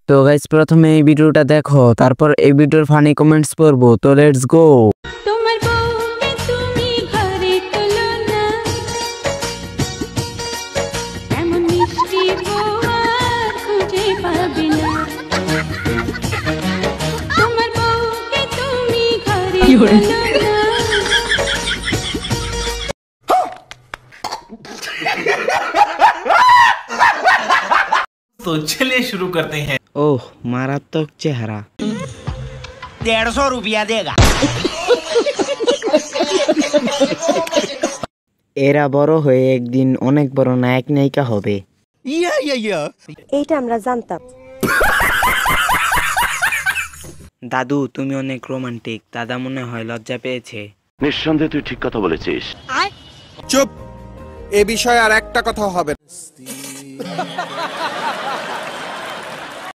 তো গাইস প্রথমে এই ভিডিওটা দেখো, তারপর এই ভিডিওর ফানি কমেন্টস পড়বো। তো লেটস গো। তোমার বউকে তুমি ঘরে তোলো না, এমন মিষ্টি বউ আর খুঁজে পাবে না। তোমার বউকে তুমি ঘরে তোলো না। तो चलिए शुरू करते हैं। ওহ মারাত্মক চেহারা। 150 रुपया देगा। এরা বড় হয়ে একদিন অনেক বড় নায়ক নায়িকা হবে। এইটা আমরা জানতাম। দাদু তুমি অনেক রোমান্টিক। দাদা মনে হয় লজ্জা পেয়েছে। নিঃসন্দেহে তুই ঠিক কথা বলেছিস। চুপ, এ বিষয়ে আর একটা কথা হবে না।